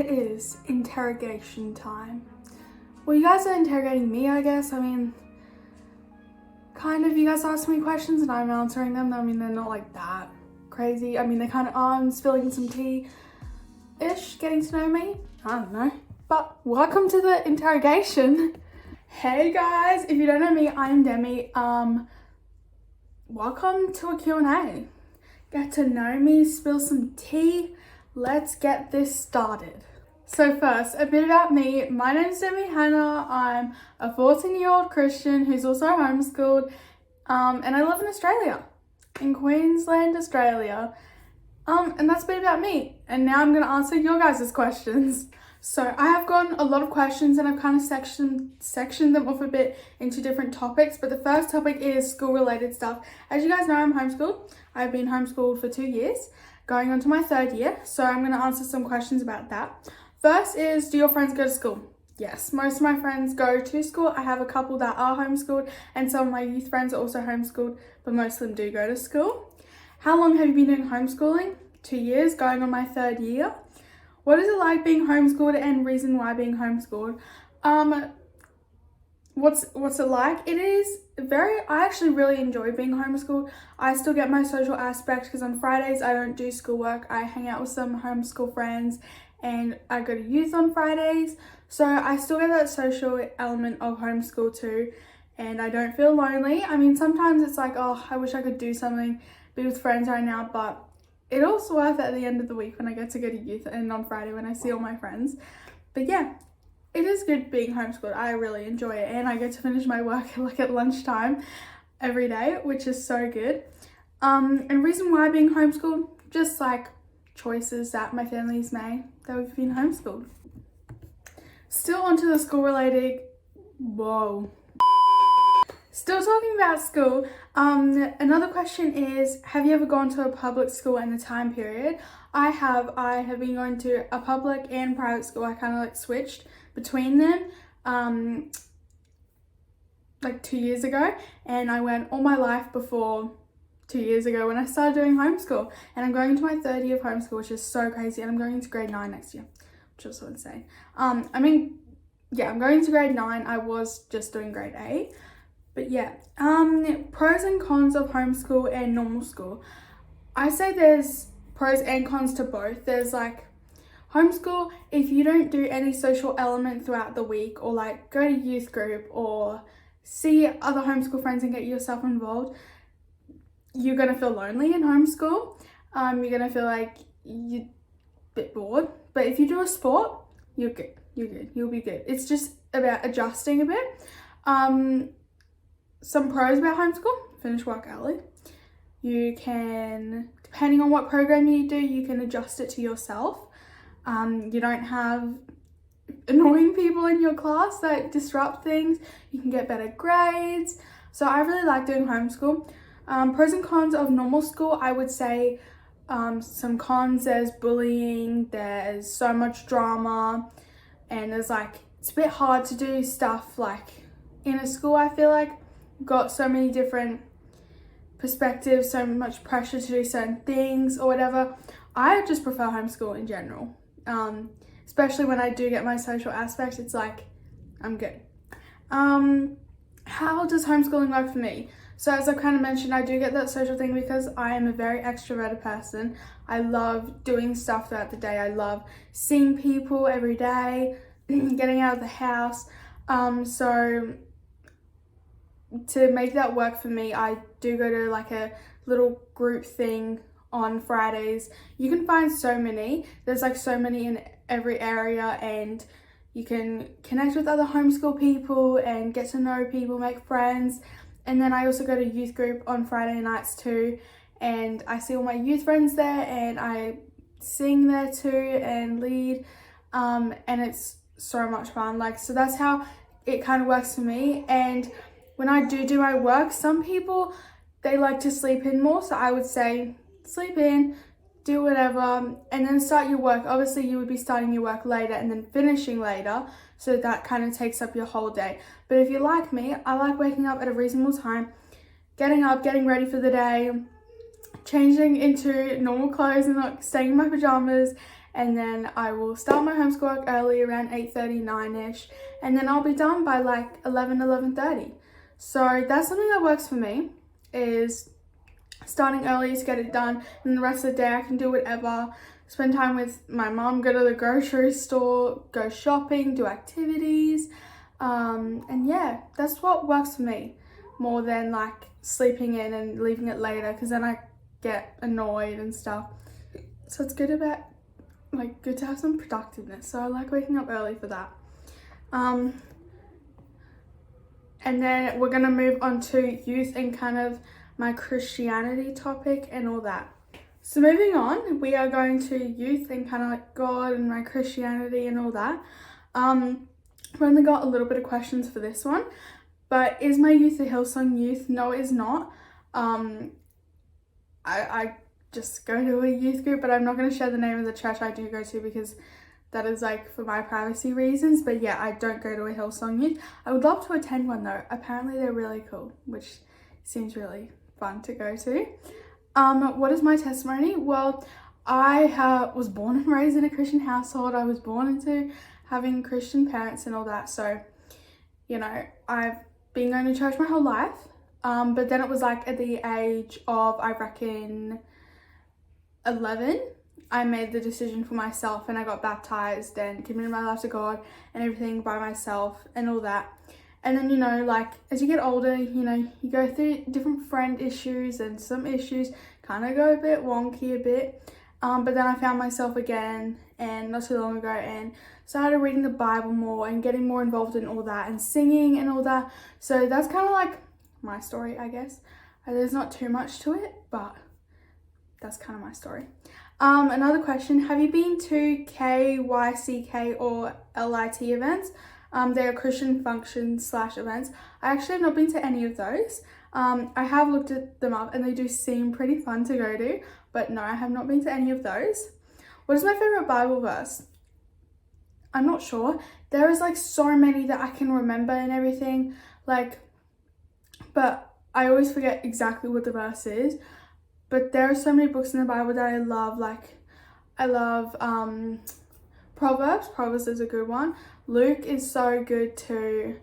it is interrogation time. Well, you guys are interrogating me, I guess. I mean, kind of, you guys ask me questions and I'm answering them. I mean, they're not like that crazy. I mean, they kind of are. I'm spilling some tea-ish, getting to know me. I don't know. But welcome to the interrogation. Hey guys, if you don't know me, I'm Demi. Welcome to a Q&A. Get to know me, spill some tea. Let's get this started. So first, a bit about me. My name's Demi Hannah. I'm a 14-year-old Christian who's also homeschooled, and I live in Australia, in Queensland, Australia. And that's a bit about me. And now I'm gonna answer your guys' questions. So I have gotten a lot of questions and I've kind of sectioned them off a bit into different topics. But the first topic is school-related stuff. As you guys know, I'm homeschooled. I've been homeschooled for 2 years, going on to my 3rd year. So I'm going to answer some questions about that. First is, do your friends go to school? Yes, most of my friends go to school. I have a couple that are homeschooled and some of my youth friends are also homeschooled, but most of them do go to school. How long have you been doing homeschooling? 2 years, going on my 3rd year. What is it like being homeschooled and reason why being homeschooled? What's it like? It is I actually really enjoy being homeschooled. I still get my social aspect because on Fridays I don't do schoolwork. I hang out with some homeschool friends and I go to youth on Fridays. So I still get that social element of homeschool too. And I don't feel lonely. I mean, sometimes it's like, oh, I wish I could do something, be with friends right now, but it also worth it at the end of the week when I get to go to youth and on Friday when I see all my friends. But yeah, it is good being homeschooled. I really enjoy it and I get to finish my work like at lunchtime every day, which is so good. And reason why being homeschooled, just like choices that my family's made that we've been homeschooled. Still onto the school related, Still talking about school, another question is, have you ever gone to a public school in the time period? I have been going to a public and private school. I kind of like switched between them like 2 years ago, and I went all my life before 2 years ago when I started doing homeschool, and I'm going into my 3rd year of homeschool, which is so crazy, and I'm going into grade 9 next year, which is so insane. I'm going into grade 9. I was just doing grade 8. But yeah, pros and cons of homeschool and normal school. I say there's pros and cons to both. There's like homeschool, if you don't do any social element throughout the week or like go to youth group or see other homeschool friends and get yourself involved, you're going to feel lonely in homeschool. You're going to feel like you're a bit bored. But if you do a sport, you're good. You'll be good. It's just about adjusting a bit. Some pros about homeschool: finish work early. You can, depending on what program you do, you can adjust it to yourself. You don't have annoying people in your class that disrupt things. You can get better grades. So I really like doing homeschool. Pros and cons of normal school, I would say some cons: there's bullying, there's so much drama, and there's like, it's a bit hard to do stuff like in a school. I feel like got so many different perspectives, so much pressure to do certain things or whatever. I just prefer homeschool in general, especially when I do get my social aspect. It's like, I'm good. How does homeschooling work for me? So as I kind of mentioned, I do get that social thing because I am a very extroverted person. I love doing stuff throughout the day. I love seeing people every day, getting out of the house. So to make that work for me, I do go to like a little group thing on Fridays. You can find so many. There's like so many in every area, and you can connect with other homeschool people and get to know people, make friends. And then I also go to youth group on Friday nights too, and I see all my youth friends there and I sing there too and lead, and it's so much fun. Like, so that's how it kind of works for me. And when I do my work, some people, they like to sleep in more. So I would say sleep in, do whatever, and then start your work. Obviously, you would be starting your work later and then finishing later. So that kind of takes up your whole day. But if you're like me, I like waking up at a reasonable time, getting up, getting ready for the day, changing into normal clothes and like staying in my pajamas and then I will start my homeschool work early around 8:30, 9ish, and then I'll be done by like 11:30. So that's something that works for me, is starting early to get it done, and the rest of the day I can do whatever, spend time with my mom, go to the grocery store, go shopping, do activities, and yeah, that's what works for me, more than like sleeping in and leaving it later, because then I get annoyed and stuff. So it's good to have some productiveness, so I like waking up early for that. And then we're gonna move on to youth and kind of my Christianity topic and all that. So moving on, we are going to youth and kind of like God and my Christianity and all that. I've only got a little bit of questions for this one, but is my youth a Hillsong youth? No, it is not. I just go to a youth group, but I'm not going to share the name of the church I do go to because that is like for my privacy reasons. But yeah, I don't go to a Hillsong youth. I would love to attend one though. Apparently they're really cool, which seems really fun to go to. What is my testimony? Well, I was born and raised in a Christian household. I was born into having Christian parents and all that. So, you know, I've been going to church my whole life. But then it was like at the age of, I reckon, 11, I made the decision for myself and I got baptized and committed my life to God and everything by myself and all that. And then, you know, like as you get older, you know, you go through different friend issues, and some issues kind of go a bit wonky a bit. But then I found myself again, and not too long ago, and started reading the Bible more and getting more involved in all that and singing and all that. So that's kind of like my story, I guess. There's not too much to it, but that's kind of my story. Another question, have you been to KYCK or LIT events? They are Christian functions / events. I actually have not been to any of those. I have looked at them up and they do seem pretty fun to go to, but no, I have not been to any of those. What is my favorite Bible verse? I'm not sure. There is like so many that I can remember and everything, like, but I always forget exactly what the verse is. But there are so many books in the Bible that I love. Like, I love Proverbs. Proverbs is a good one. Luke is so good too.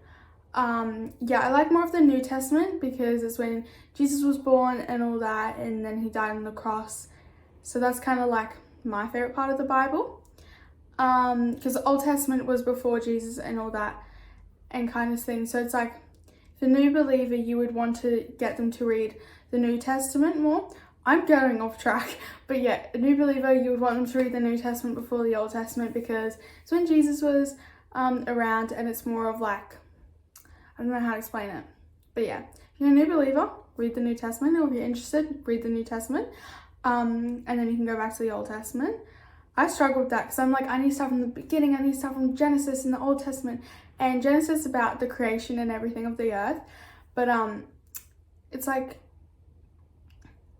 Yeah, I like more of the New Testament because it's when Jesus was born and all that, and then he died on the cross. So that's kind of like my favorite part of the Bible. Because the Old Testament was before Jesus and all that and kind of thing. So it's like, for new believer, you would want to get them to read the New Testament more. I'm going off track, but yeah, a new believer, you would want them to read the New Testament before the Old Testament because it's when Jesus was around, and it's more of like, I don't know how to explain it, but yeah, if you're a new believer, read the New Testament, or if you're interested, read the New Testament, and then you can go back to the Old Testament. I struggle with that because I'm like, I need stuff from the beginning, I need stuff from Genesis in the Old Testament, and Genesis is about the creation and everything of the earth, but it's like,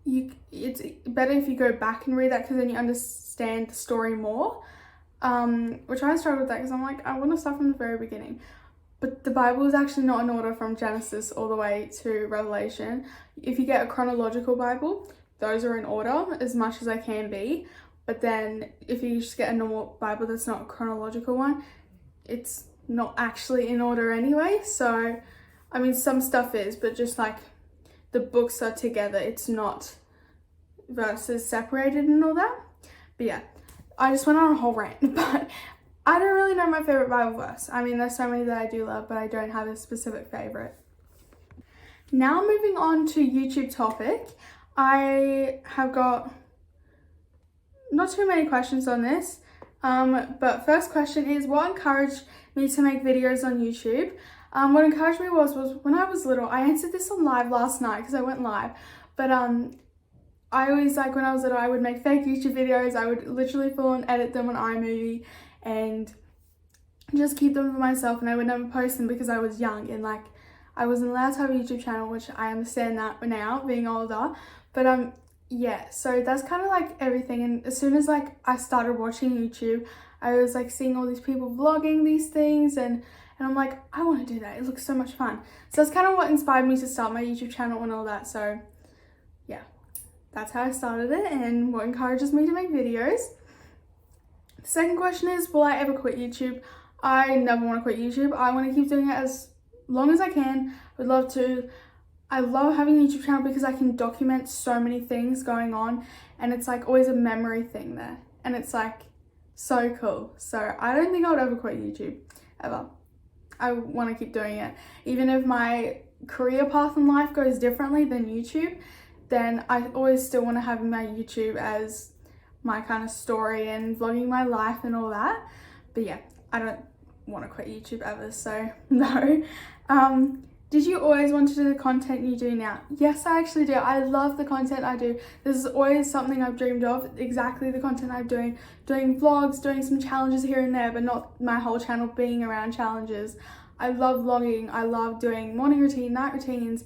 it's better if you go back and read that because then you understand the story more, which I struggle with that because I'm like, I want to start from the very beginning. But the Bible is actually not in order from Genesis all the way to Revelation. If you get a chronological Bible, those are in order as much as they can be. But then if you just get a normal Bible that's not a chronological one, it's not actually in order anyway. So, I mean, some stuff is, but just like the books are together. It's not verses separated and all that. But yeah, I just went on a whole rant, but I don't really know my favorite Bible verse. I mean, there's so many that I do love, but I don't have a specific favorite. Now moving on to YouTube topic. I have got not too many questions on this, but first question is, what encouraged me to make videos on YouTube? What encouraged me was when I was little. I answered this on live last night because I went live, but I always, like, when I was little, I would make fake YouTube videos. I would literally full on edit them on iMovie and just keep them for myself, and I would never post them because I was young and like I wasn't allowed to have a YouTube channel, which I understand that now being older. But yeah, so that's kind of like everything. And as soon as like I started watching YouTube, I was like seeing all these people vlogging these things, and I'm like, I want to do that. It looks so much fun. So that's kind of what inspired me to start my YouTube channel and all that. So yeah, that's how I started it and what encourages me to make videos. The second question is, will I ever quit YouTube? I never want to quit YouTube. I want to keep doing it as long as I can. I would love to. I love having a YouTube channel because I can document so many things going on, and it's like always a memory thing there, and it's like so cool. So I don't think I would ever quit YouTube, ever. I want to keep doing it. Even if my career path in life goes differently than YouTube, then I always still want to have my YouTube as my kind of story and vlogging my life and all that. But yeah, I don't want to quit YouTube ever, so no. Did you always want to do the content you do now? Yes, I actually do. I love the content I do. This is always something I've dreamed of, exactly the content I'm doing vlogs, doing some challenges here and there, but not my whole channel being around challenges. I love vlogging. I love doing morning routine, night routines,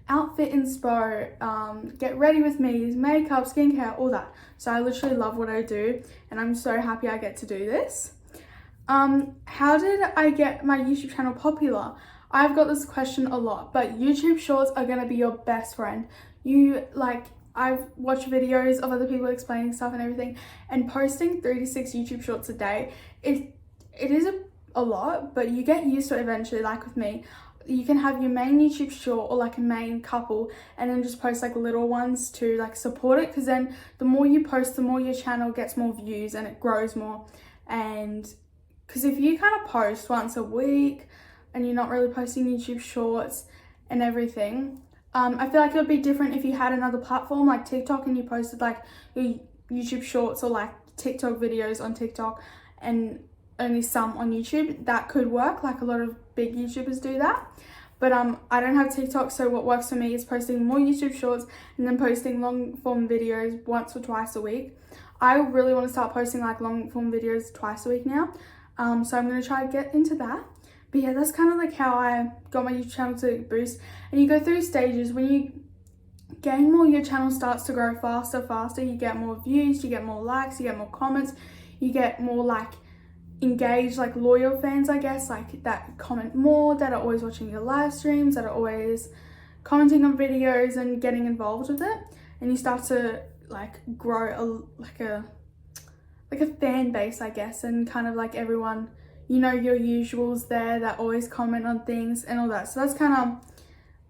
outfit inspo, get ready with me, makeup, skincare, all that. So I literally love what I do, and I'm so happy I get to do this. How did I get my YouTube channel popular? I've got this question a lot, but YouTube shorts are gonna be your best friend. I've watched videos of other people explaining stuff and everything, and posting 3 to 6 YouTube shorts a day, it is a lot, but you get used to it eventually. Like with me, you can have your main YouTube short or like a main couple, and then just post like little ones to like support it, because then the more you post, the more your channel gets more views and it grows more. And because if you kind of post once a week and you're not really posting YouTube shorts and everything, I feel like it would be different if you had another platform like TikTok and you posted like your YouTube shorts or like TikTok videos on TikTok and only some on YouTube. That could work, like a lot of big YouTubers do that. But I don't have TikTok, so what works for me is posting more YouTube shorts and then posting long form videos once or twice a week. I really want to start posting like long form videos twice a week now, so I'm going to try to get into that. But yeah, that's kind of like how I got my YouTube channel to boost. And you go through stages. When you gain more, your channel starts to grow faster. You get more views, you get more likes, you get more comments, you get more like engaged, like loyal fans, I guess, like that comment more, that are always watching your live streams, that are always commenting on videos and getting involved with it. And you start to like grow like a fan base, I guess, and kind of like everyone, you know, your usuals there that always comment on things and all that. So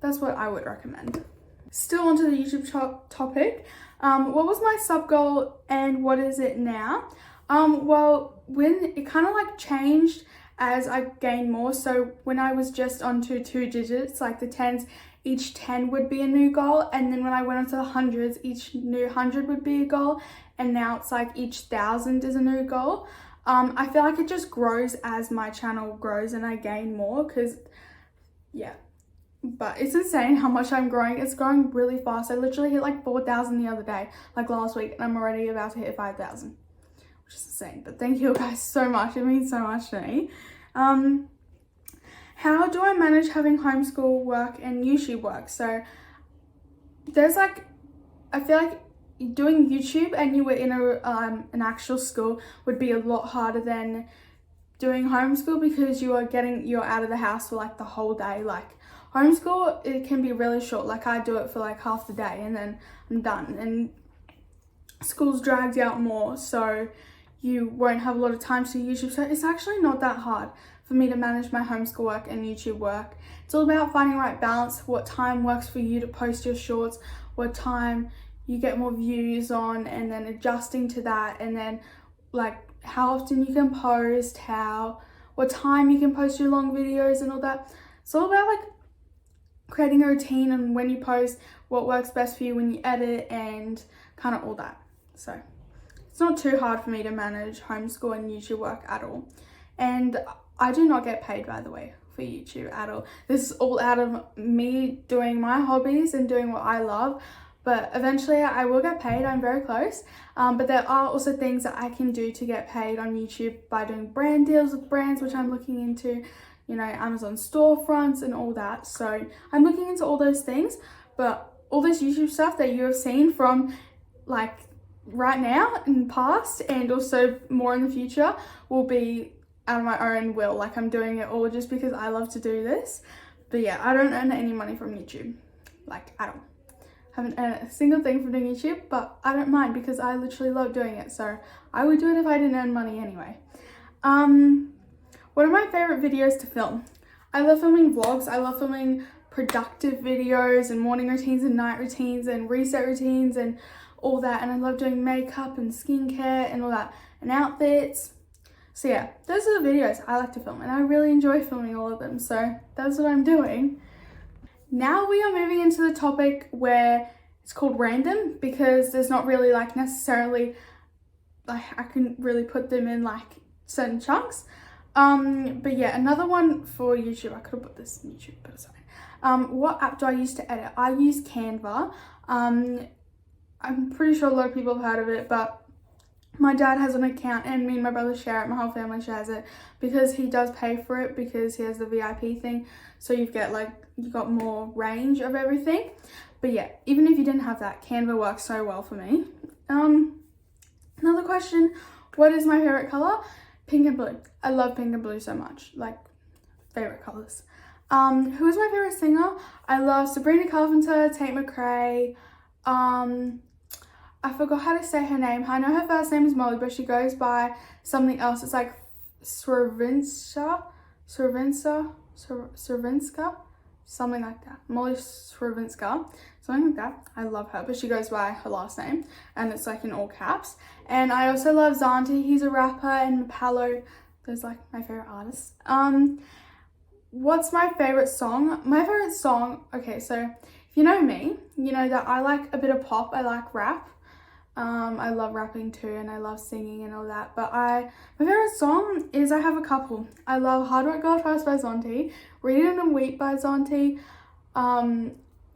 that's what I would recommend. Still onto the YouTube topic. What was my sub goal and what is it now? Well, when it kind of like changed as I gained more. So when I was just onto 2 digits, like the 10s, each 10 would be a new goal. And then when I went onto the hundreds, each new 100 would be a goal. And now it's like each 1,000 is a new goal. I feel like it just grows as my channel grows and I gain more, because yeah, but it's insane how much I'm growing. It's growing really fast. I literally hit like 4,000 the other day, like last week, and I'm already about to hit 5,000, which is insane. But thank you guys so much. It means so much to me. How do I manage having homeschool work and YouTube work? So there's like, I feel like doing YouTube and you were in an actual school would be a lot harder than doing homeschool, because you're out of the house for like the whole day. Like homeschool, it can be really short. Like I do it for like half the day and then I'm done, and school's dragged out more, so you won't have a lot of time to do YouTube. So it's actually not that hard for me to manage my homeschool work and YouTube work. It's all about finding the right balance, what time works for you to post your shorts, what time you get more views on, and then adjusting to that, and then like how often you can post, what time you can post your long videos and all that. It's all about like creating a routine and when you post, what works best for you when you edit, and kind of all that. So it's not too hard for me to manage homeschool and YouTube work at all. And I do not get paid, by the way, for YouTube at all. This is all out of me doing my hobbies and doing what I love. But eventually I will get paid. I'm very close. But there are also things that I can do to get paid on YouTube by doing brand deals with brands, which I'm looking into, you know, Amazon storefronts and all that. So I'm looking into all those things. But all this YouTube stuff that you have seen from like right now and past, and also more in the future, will be out of my own will. Like I'm doing it all just because I love to do this. But yeah, I don't earn any money from YouTube, like at all. haven't earned a single thing from doing YouTube, but I don't mind because I literally love doing it. So I would do it if I didn't earn money anyway. What are my favorite videos to film? I love filming vlogs. I love filming productive videos and morning routines and night routines and reset routines and all that. And I love doing makeup and skincare and all that and outfits. So yeah, those are the videos I like to film and I really enjoy filming all of them. So that's what I'm doing. Now we are moving into the topic where it's called random, because there's not really like necessarily like I can really put them in like certain chunks. But yeah, another one for YouTube. I could have put this in YouTube, but it's fine. What app do I use to edit? I use Canva. I'm pretty sure a lot of people have heard of it, but my dad has an account and me and my brother share it. My whole family shares it because he does pay for it because he has the VIP thing. So you got more range of everything. But yeah, even if you didn't have that, Canva works so well for me. Another question, what is my favorite color? Pink and blue. I love pink and blue so much, like favorite colors. Who is my favorite singer? I love Sabrina Carpenter, Tate McRae. I forgot how to say her name. I know her first name is Molly, but she goes by something else. It's like Sravinska, something like that. Molly Sravinska, something like that. I love her, but she goes by her last name, and it's like in all caps. And I also love Zanti. He's a rapper, and Mapalo. Those like my favorite artists. What's my favorite song? My favorite song. Okay, so if you know me, you know that I like a bit of pop. I like rap. I love rapping too, and I love singing and all that. But my favorite song is, I have a couple. I love Hard Work Girl Trust by Zonti, Read It and Weep by Zonti,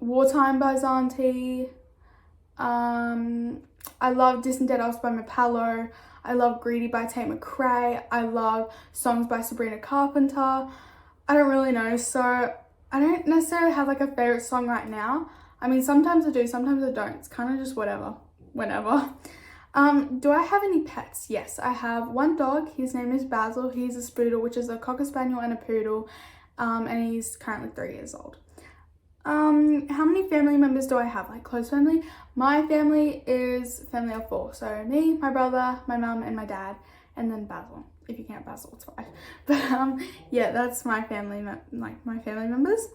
Wartime by Zonti. I love Distant Dead Elves by Mapalo. I love Greedy by Tate McRae. I love songs by Sabrina Carpenter. I don't really know, so I don't necessarily have like a favorite song right now. I mean, sometimes I do, sometimes I don't. It's kind of just whatever. Whenever. Do I have any pets? Yes, I have one dog. His name is Basil. He's a Spoodle, which is a Cocker Spaniel and a Poodle, and he's currently 3 years old. How many family members do I have? Like close family? My family is a family of 4. So me, my brother, my mum, and my dad, and then Basil. If you count Basil, it's 5. But yeah, that's my family, my family members.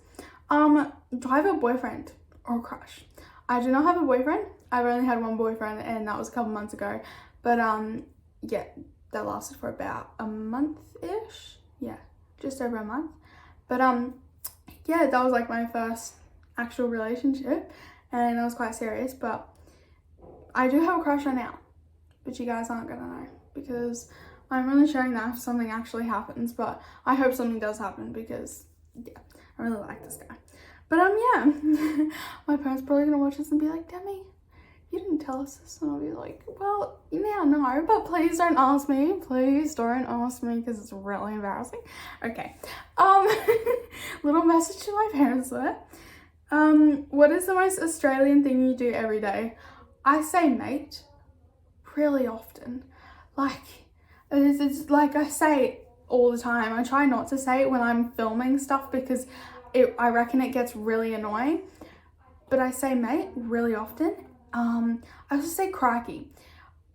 Do I have a boyfriend or a crush? I do not have a boyfriend. I've only had one boyfriend, and that was a couple months ago. But yeah, that lasted for about a month-ish. Yeah, just over a month. But yeah, that was like my first actual relationship, and it was quite serious. But I do have a crush right now, but you guys aren't gonna know because I'm really sharing that if something actually happens. But I hope something does happen because yeah, I really like this guy. But yeah, my parents probably gonna watch this and be like, Demi, you didn't tell us this. And I'll be like, well, yeah, no, but please don't ask me. Please don't ask me because it's really embarrassing. Okay. Little message to my parents there. What is the most Australian thing you do every day? I say mate really often. Like, it's like I say it all the time. I try not to say it when I'm filming stuff because I reckon it gets really annoying, but I say mate really often. I also say crikey.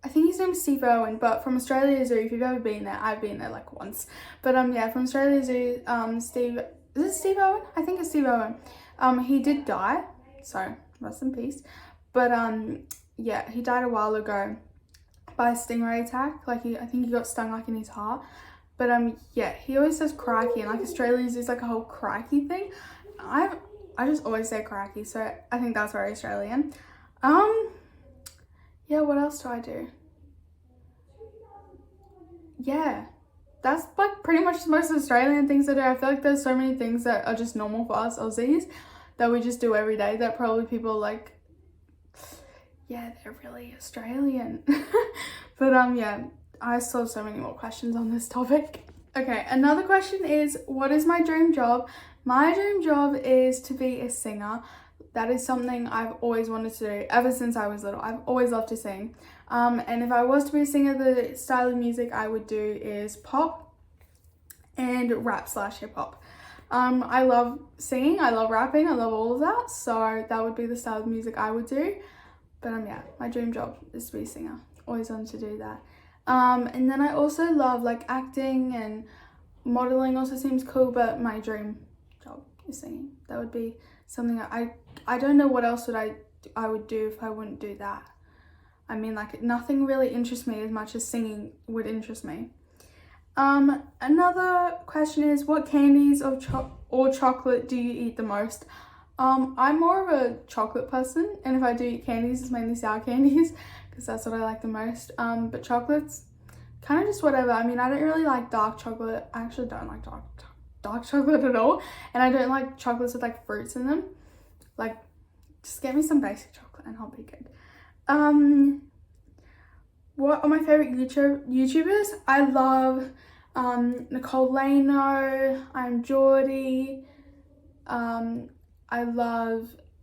I think his name's Steve Irwin, but from Australia Zoo, if you've ever been there, I've been there like once. But yeah, from Australia Zoo, Steve, is it Steve Irwin? I think it's Steve Irwin. He did die, so rest in peace. But yeah, he died a while ago by a stingray attack. Like I think he got stung like in his heart. But yeah, he always says crikey, and like Australians use like a whole crikey thing. I just always say crikey, so I think that's very Australian. Yeah, what else do I do? Yeah, that's like pretty much the most Australian things I do. I feel like there's so many things that are just normal for us Aussies that we just do every day that probably people like, yeah, they're really Australian. But yeah, I still have so many more questions on this topic. Okay, another question is, what is my dream job? My dream job is to be a singer. That is something I've always wanted to do ever since I was little. I've always loved to sing. And if I was to be a singer, the style of music I would do is pop and rap / hip hop. I love singing, I love rapping, I love all of that. So that would be the style of music I would do. But yeah, my dream job is to be a singer. Always wanted to do that. And then I also love like acting, and modeling also seems cool, but my dream job is singing. That would be something I don't know what else I would do if I wouldn't do that. I mean, like, nothing really interests me as much as singing would interest me. Another question is, what candies or chocolate do you eat the most? I'm more of a chocolate person, and if I do eat candies, it's mainly sour candies because that's what I like the most. But chocolates, kind of just whatever. I mean, I don't really like dark chocolate. I actually don't like dark chocolate at all, and I don't like chocolates with like fruits in them. Like, just get me some basic chocolate and I'll be good. What are my favorite YouTubers? I love Nicole Lano, I'm Geordie. I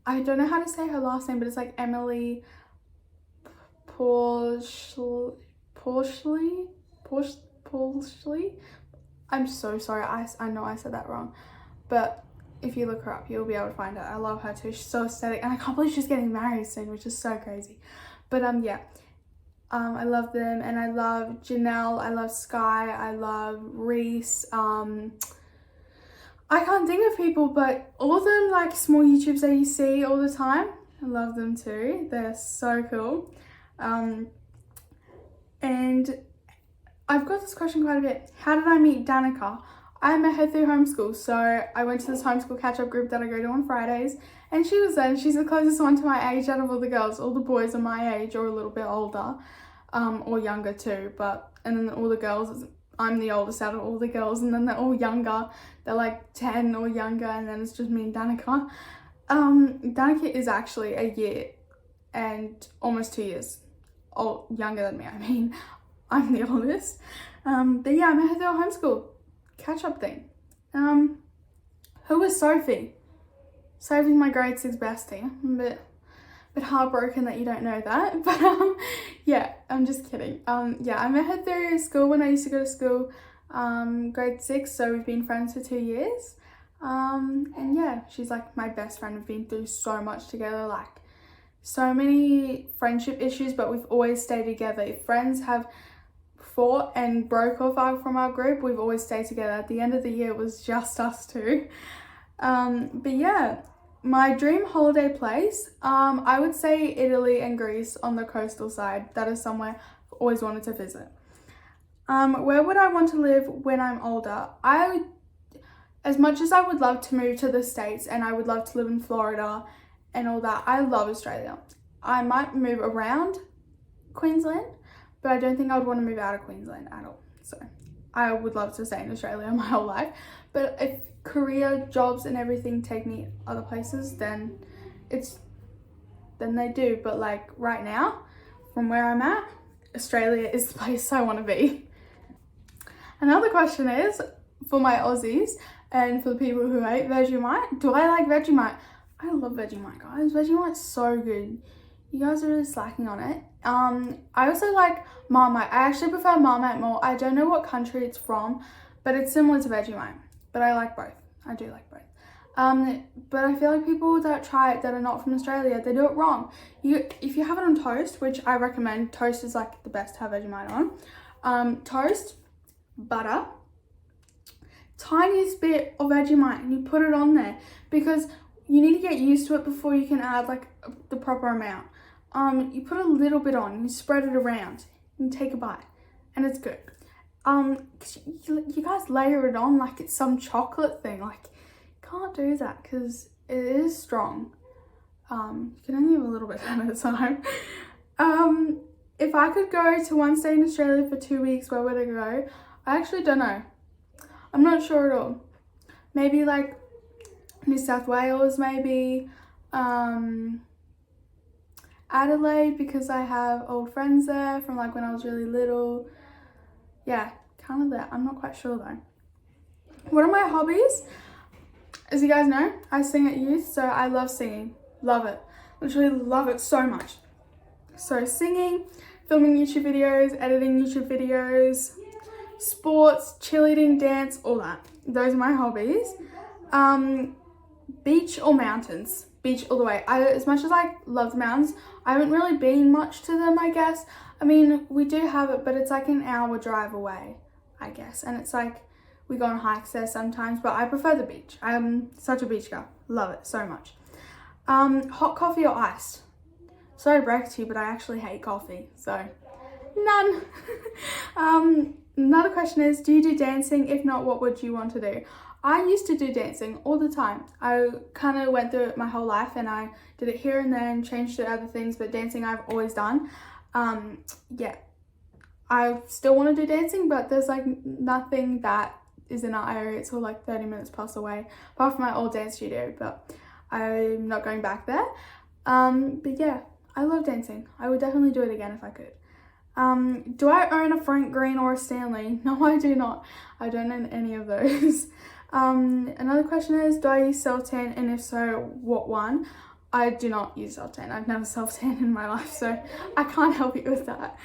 don't know how to say her last name, but it's like Emily Porsley. I'm so sorry, I know I said that wrong, but if you look her up, you'll be able to find her. I love her too. She's so aesthetic, and I can't believe she's getting married soon, which is so crazy. But yeah, I love them, and I love Janelle, I love Sky, I love Reese. I can't think of people, but all of them, like small YouTubes that you see all the time, I love them too. They're so cool. And I've got this question quite a bit. How did I meet Danica? I met her through homeschool. So I went to this homeschool catch-up group that I go to on Fridays, and she was there, and she's the closest one to my age out of all the girls. All the boys are my age or a little bit older, or younger too, and then all the girls, I'm the oldest out of all the girls, and then they're all younger. They're like 10 or younger, and then it's just me and Danica. Danica is actually a year and almost 2 years younger than me. I mean, I'm the oldest. But yeah, I met her through a homeschool catch-up thing. Who was Sophie? Sophie's my grade 6 bestie. I'm a bit heartbroken that you don't know that, but yeah, I'm just kidding. Yeah, I met her through school when I used to go to school, grade 6, so we've been friends for 2 years. And yeah, she's like my best friend. We've been through so much together, like so many friendship issues, but we've always stayed together. If friends have fought and broke off from our group, we've always stayed together. At the end of the year, it was just us two. But yeah, my dream holiday place, I would say Italy and Greece on the coastal side. That is somewhere I've always wanted to visit. Where would I want to live when I'm older? As much as I would love to move to the States and I would love to live in Florida and all that, I love Australia. I might move around Queensland, but I don't think I would want to move out of Queensland at all. So I would love to stay in Australia my whole life. But if career, jobs and everything take me other places, then they do. But like right now, from where I'm at, Australia is the place I want to be. Another question is, for my Aussies and for the people who hate Vegemite, do I like Vegemite? I love Vegemite, guys. Vegemite's so good. You guys are really slacking on it. I also like Marmite. I actually prefer Marmite more. I don't know what country it's from, but it's similar to Vegemite. But I like both. I do like both. But I feel like people that try it that are not from Australia, they do it wrong. If you have it on toast, which I recommend, toast is like the best to have Vegemite on. Toast, butter, tiniest bit of Vegemite, and you put it on there because you need to get used to it before you can add like the proper amount. You put a little bit on, you spread it around, and take a bite, and it's good. 'Cause you guys layer it on like it's some chocolate thing. Like, you can't do that because it is strong. You can only have a little bit at a time. If I could go to one state in Australia for 2 weeks, where would I go? I actually don't know. I'm not sure at all. Maybe like New South Wales, maybe. Adelaide, because I have old friends there from like when I was really little. Yeah, kind of there. I'm not quite sure though. What are my hobbies? As you guys know, I sing at youth, so I love singing. Love it. Literally love it so much. So singing, filming YouTube videos, editing YouTube videos, sports, cheerleading, dance, all that. Those are my hobbies. Beach or mountains? Beach all the way. As much as I love the mountains, I haven't really been much to them, I guess. I mean, we do have it, but it's like an hour drive away, I guess. And it's like, we go on hikes there sometimes, but I prefer the beach. I'm such a beach girl. Love it so much. Hot coffee or iced? Sorry to break it to you, but I actually hate coffee, so none. Another question is, do you do dancing? If not, what would you want to do? I used to do dancing all the time. I kind of went through it my whole life, and I did it here and then, changed to other things, but dancing I've always done. Yeah, I still want to do dancing, but there's like nothing that is in our area. It's all like 30 minutes plus away, apart from my old dance studio, but I'm not going back there. But yeah, I love dancing. I would definitely do it again if I could. Do I own a Frank Green or a Stanley? No, I do not. I don't own any of those. Another question is, do I use self-tan, and if so, what one? I do not use self-tan. I've never self-tanned in my life, so I can't help you with that.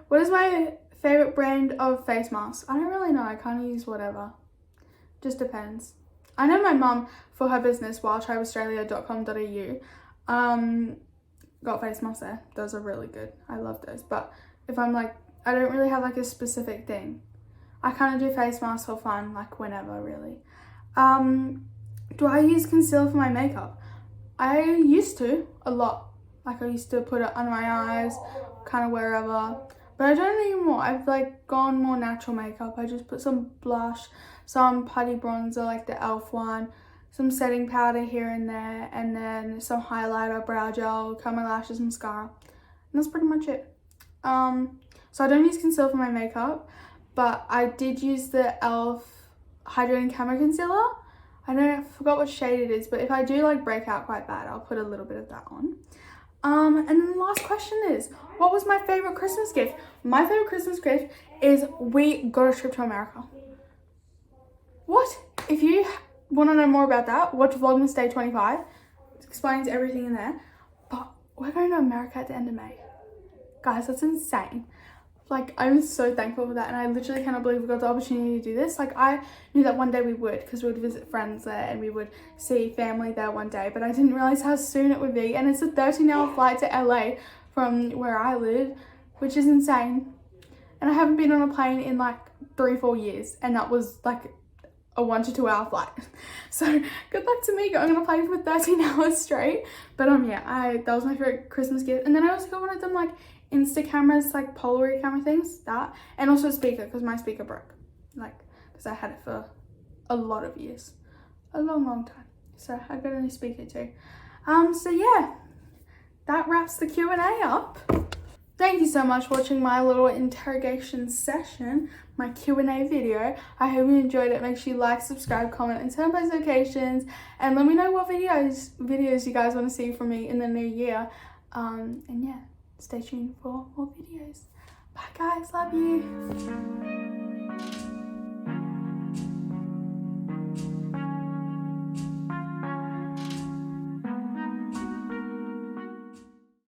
What is my favorite brand of face masks? I don't really know. I kind of use whatever. Just depends. I know my mum, for her business, wildtribeaustralia.com.au, got face masks there. Those are really good. I love those. But if I'm like, I don't really have like a specific thing. I kind of do face masks for fun, like whenever, really. Do I use concealer for my makeup? I used to, a lot. Like, I used to put it under my eyes, kind of wherever. But I don't anymore. I've like gone more natural makeup. I just put some blush, some putty bronzer, like the e.l.f. one, some setting powder here and there, and then some highlighter, brow gel, curl my lashes, mascara. And that's pretty much it. So I don't use concealer for my makeup, but I did use the e.l.f. Hydrating Camo Concealer. I forgot what shade it is, but if I do like break out quite bad, I'll put a little bit of that on. And then the last question is, what was my favorite Christmas gift? My favorite Christmas gift is we got a trip to America. What? If you want to know more about that, watch Vlogmas Day 25. It explains everything in there. But we're going to America at the end of May. Guys, that's insane. Like, I'm so thankful for that, and I literally cannot believe we got the opportunity to do this. Like, I knew that one day we would, because we would visit friends there and we would see family there one day, but I didn't realize how soon it would be. And it's a 13-hour flight to LA from where I live, which is insane. And I haven't been on a plane in like 3-4 years, and that was like a 1 to 2 hour flight. So good luck to me going on a plane for 13 hours straight. But yeah, that was my favorite Christmas gift. And then I also got one of them like Insta cameras, like Polaroid camera things, that, and also a speaker, because my speaker broke, like, because I had it for a lot of years, a long time, so I got a new speaker too. So yeah, that wraps the Q&A up. Thank you so much for watching my little interrogation session, my Q&A video. I hope you enjoyed it. Make sure you like, subscribe, comment, and turn on post notifications, and let me know what videos you guys want to see from me in the new year. And yeah, stay tuned for more videos. Bye guys, love you.